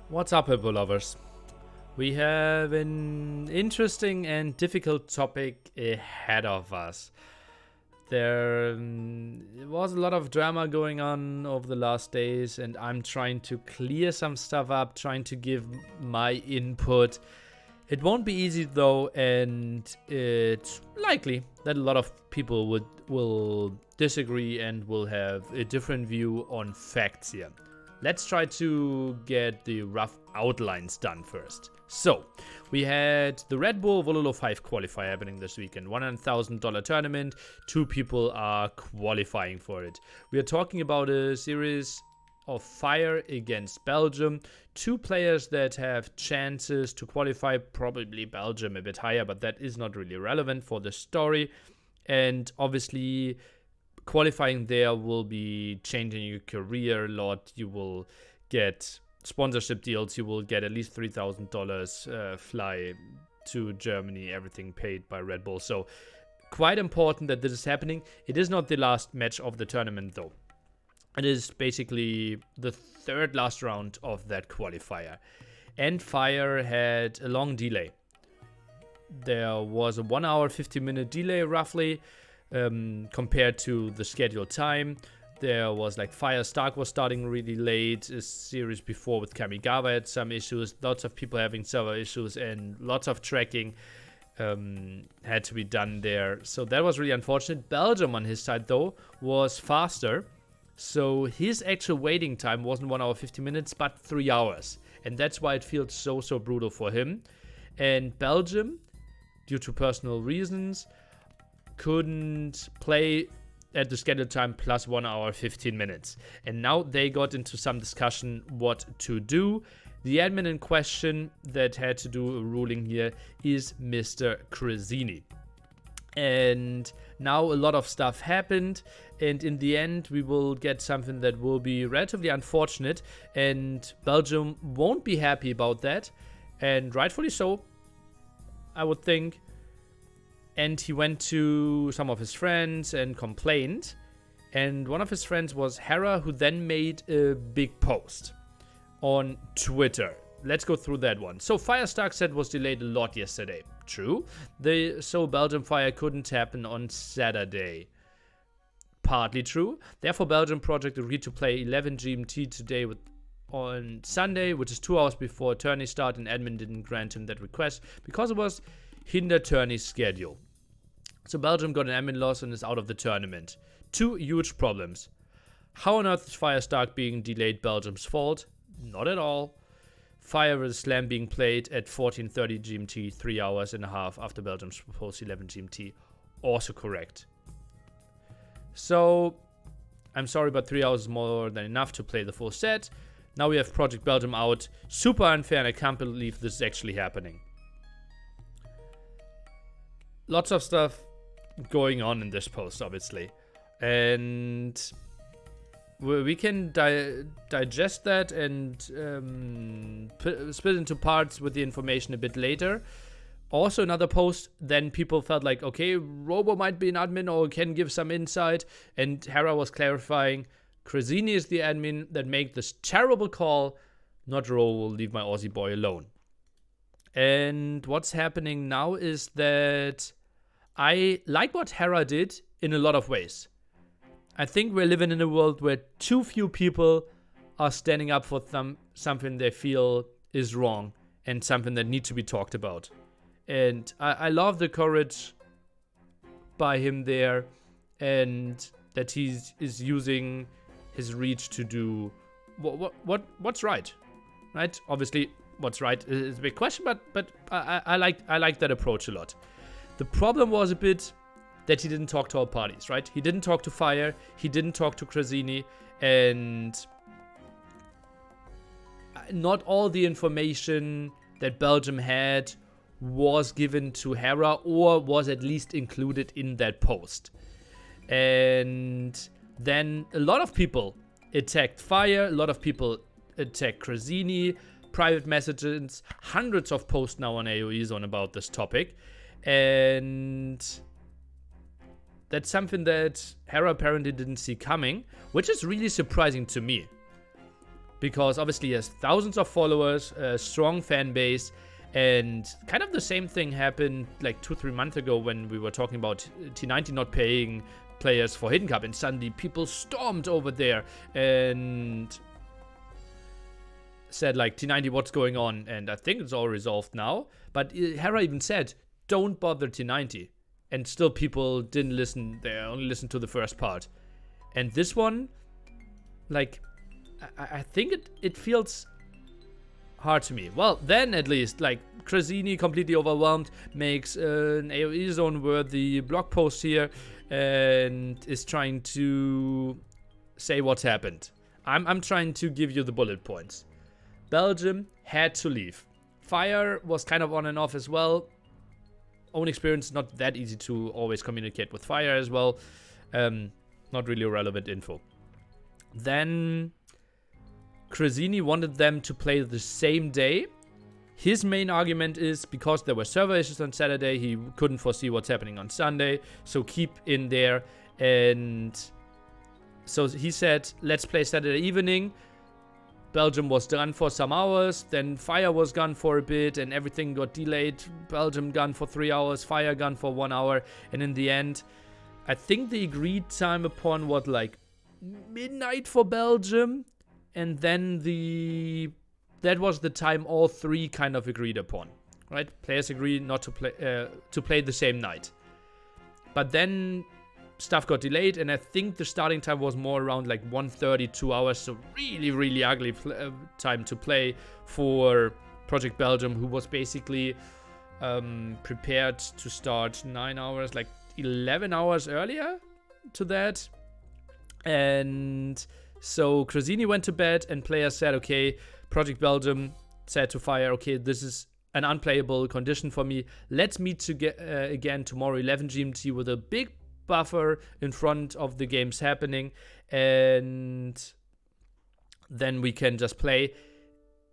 What's up, Apple lovers? We have an interesting and difficult topic ahead of us. There was a lot of drama going on over the last days, and I'm trying to clear some stuff up, trying to give my input. It won't be easy though, and it's likely that a lot of people will disagree and will have a different view on facts here. Let's try to get the rough outlines done first. So, we had the Red Bull Wololo 5 qualifier happening this weekend. $100,000 tournament. 2 people are qualifying for it. We are talking about a series of fire against Belgium. 2 players that have chances to qualify. Probably Belgium a bit higher, but that is not really relevant for the story. And obviously, qualifying there will be changing your career a lot. You will get sponsorship deals. You will get at least $3,000 fly to Germany, everything paid by Red Bull. So quite important that this is happening. It is not the last match of the tournament though. It is basically the third last round of that qualifier. And Fire had a long delay. There was a 1 hour 50-minute delay roughly. Compared to the scheduled time. There was like Fire Stark was starting really late. A series before with Kamigawa had some issues. Lots of people having server issues and lots of tracking had to be done there. So that was really unfortunate. Belgium on his side though was faster. So his actual waiting time wasn't 1 hour 50 minutes but 3 hours. And that's why it feels so brutal for him. And Belgium, due to personal reasons, couldn't play at the scheduled time plus 1 hour 15 minutes. And now they got into some discussion what to do. The admin in question that had to do a ruling here is Mr. Chrazini. And now a lot of stuff happened, and in the end we will get something that will be relatively unfortunate, and Belgium won't be happy about that, and rightfully so, I would think. And he went to some of his friends and complained. And one of his friends was Hera, who then made a big post on Twitter. Let's go through that one. So Firestark set was delayed a lot yesterday. True. So Belgium Fire couldn't happen on Saturday. Partly true. Therefore, Belgium Project agreed to play 11 GMT today on Sunday, which is 2 hours before tourney start, and admin didn't grant him that request because it was hinder tourney's schedule. So Belgium got an admin loss and is out of the tournament. 2 huge problems. How on earth is Fire Stark being delayed Belgium's fault? Not at all. Fire vs Slam being played at 14:30 GMT, 3 hours and a half after Belgium's proposed 11 GMT. Also correct. So, I'm sorry, but 3 hours is more than enough to play the full set. Now we have Project Belgium out. Super unfair, and I can't believe this is actually happening. Lots of stuff going on in this post, obviously, and we can digest that and split into parts with the information a bit later. Also, another post, then people felt like, okay, Robo might be an admin or can give some insight, and Hera was clarifying, Chrazini is the admin that made this terrible call, not Robo, leave my Aussie boy alone. And what's happening now is that I like what Hera did in a lot of ways. I think we're living in a world where too few people are standing up for something they feel is wrong and something that needs to be talked about. And I love the courage by him there, and that he is using his reach to do what's right. Right? Obviously, what's right is a big question, but I like that approach a lot. The problem was a bit that he didn't talk to all parties, right? He didn't talk to Fire, he didn't talk to Chrazini, and not all the information that Belgium had was given to Hera or was at least included in that post. And then a lot of people attacked Fire, a lot of people attacked Chrazini, private messages, hundreds of posts now on AOE Zone about this topic. And that's something that Hera apparently didn't see coming, which is really surprising to me. because obviously he has thousands of followers, a strong fan base, and kind of the same thing happened like 2-3 months ago when we were talking about T90 not paying players for Hidden Cup, and suddenly people stormed over there and said like, T90, what's going on? And I think it's all resolved now, but Hera even said, don't bother T90, and still people didn't listen. They only listened to the first part. And this one, like, I think it feels hard to me. Well, then at least, like, Chrazini, completely overwhelmed, makes an AoE zone worthy blog post here and is trying to say what's happened. I'm trying to give you the bullet points. Belgium had to leave. Fire was kind of on and off as well. Own experience, not that easy to always communicate with Fire as well. Not really relevant info. Then Chrazini wanted them to play the same day. His main argument is because there were server issues on Saturday, he couldn't foresee what's happening on Sunday, so keep in there. And so he said, let's play Saturday evening. Belgium was gone for some hours, then Fire was gone for a bit, and everything got delayed. Belgium gone for 3 hours, Fire gone for 1 hour, and in the end, I think the agreed time upon was like midnight for Belgium, and then that was the time all three kind of agreed upon, right? Players agreed not to play the same night, but then stuff got delayed, and I think the starting time was more around like 1:30, 2 hours, so really ugly time to play for Project Belgium, who was basically prepared to start 9 hours, like 11 hours earlier to that. And so Chrazini went to bed, and players said, okay, Project Belgium said to Fire, okay, this is an unplayable condition for me. Let's meet again tomorrow 11 GMT with a big buffer in front of the games happening, and then we can just play.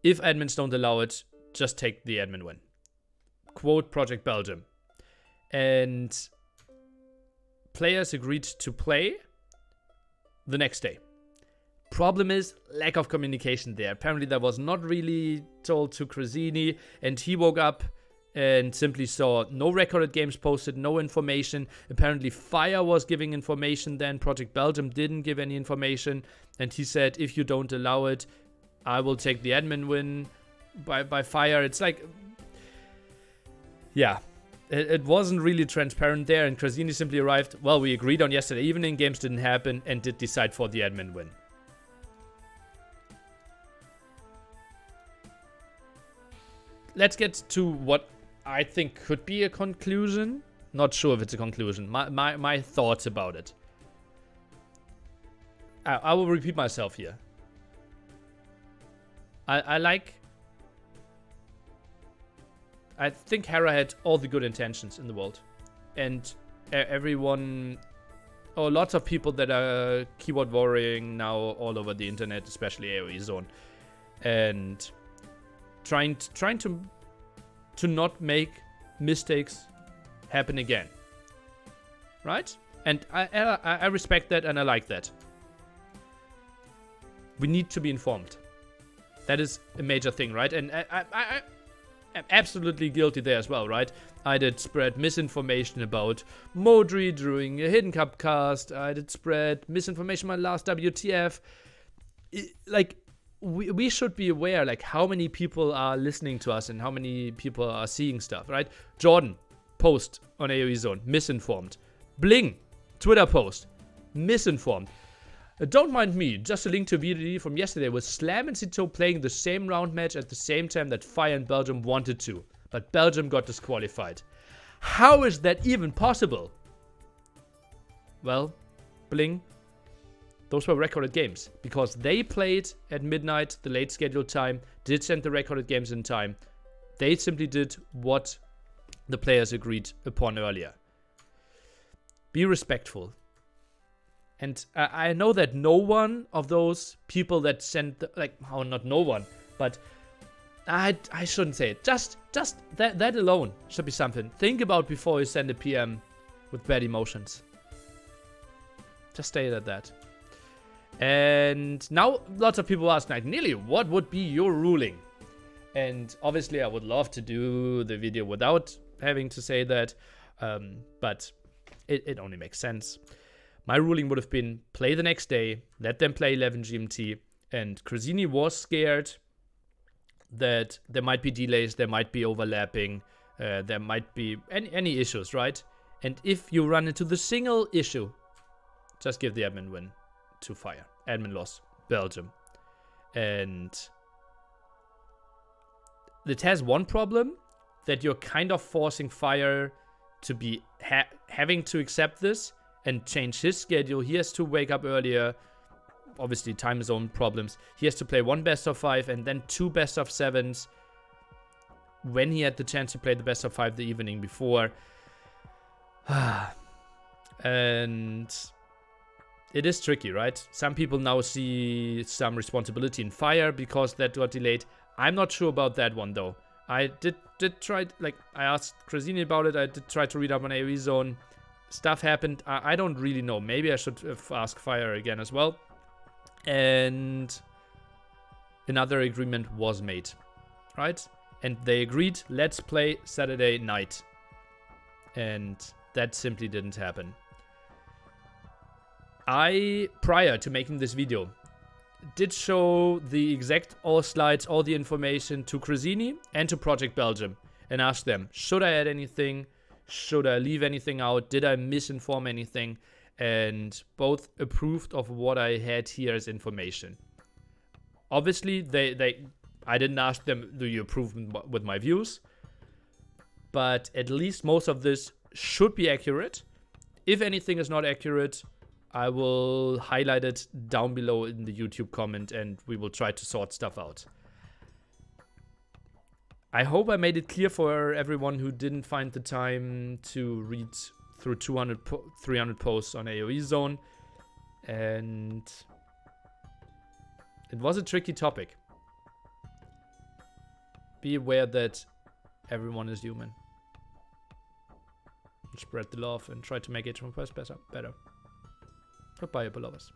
If admins don't allow it, just take the admin win. Quote Project Belgium. And players agreed to play the next day. Problem is lack of communication there. Apparently that was not really told to Chrazini, and he woke up and simply saw no recorded games posted, no information. Apparently Fire was giving information then. Project Belgium didn't give any information, and he said, if you don't allow it, I will take the admin win by Fire. It's like, yeah, it wasn't really transparent there, and Chrazini simply arrived, well, we agreed on yesterday evening, games didn't happen, and did decide for the admin win. Let's get to what I think could be a conclusion. Not sure if it's a conclusion. My thoughts about it. I will repeat myself here. I think Hera had all the good intentions in the world. And everyone, or lots of people that are keyboard warring now all over the internet, especially AoE Zone. And trying to not make mistakes happen again, right? And I respect that, and I like that. We need to be informed. That is a major thing, right? And I am absolutely guilty there as well, right? I did spread misinformation about Modri during a Hidden Cup cast. I did spread misinformation my last WTF. We should be aware, like, how many people are listening to us and how many people are seeing stuff, right? Jordan, post on AoE Zone, misinformed. Bling, Twitter post, misinformed. Don't mind me, just a link to a VOD from yesterday with Slam and Cito playing the same round match at the same time that Fire and Belgium wanted to, but Belgium got disqualified. How is that even possible? Well, Bling, those were recorded games, because they played at midnight, the late scheduled time, did send the recorded games in time. They simply did what the players agreed upon earlier. Be respectful. And I know that no one of those people that sent, not no one, but I shouldn't say it. Just that alone should be something. Think about before you send a PM with bad emotions. Just stay at that. And now lots of people ask, like, Nearly, what would be your ruling? And obviously I would love to do the video without having to say that, but it only makes sense. My ruling would have been play the next day, let them play 11 GMT, and Chrazini was scared that there might be delays, there might be overlapping, there might be any issues, right? And if you run into the single issue, just give the admin win to Fire. Admin loss, Belgium. And it has one problem, that you're kind of forcing Fire to be having to accept this and change his schedule. He has to wake up earlier, obviously time zone problems. He has to play 1 best of 5 and then 2 best of 7s when he had the chance to play the best of 5 the evening before. And it is tricky, right? Some people now see some responsibility in Fire because that got delayed. I'm not sure about that one though. I did try, like, I asked Chrazini about it. I did try to read up on AoE Zone. Stuff happened. I don't really know. Maybe I should ask Fire again as well. And another agreement was made, right? And they agreed, let's play Saturday night. And that simply didn't happen. I, prior to making this video, did show the exact all slides, all the information to Chrazini and to Project Belgium and asked them, should I add anything? Should I leave anything out? Did I misinform anything? And both approved of what I had here as information. Obviously, I didn't ask them, do you approve with my views? But at least most of this should be accurate. If anything is not accurate, I will highlight it down below in the YouTube comment and we will try to sort stuff out. I hope I made it clear for everyone who didn't find the time to read through 300 posts on AoE Zone. And it was a tricky topic. Be aware that everyone is human. Spread the love and try to make HM1 better. Goodbye, beloveds.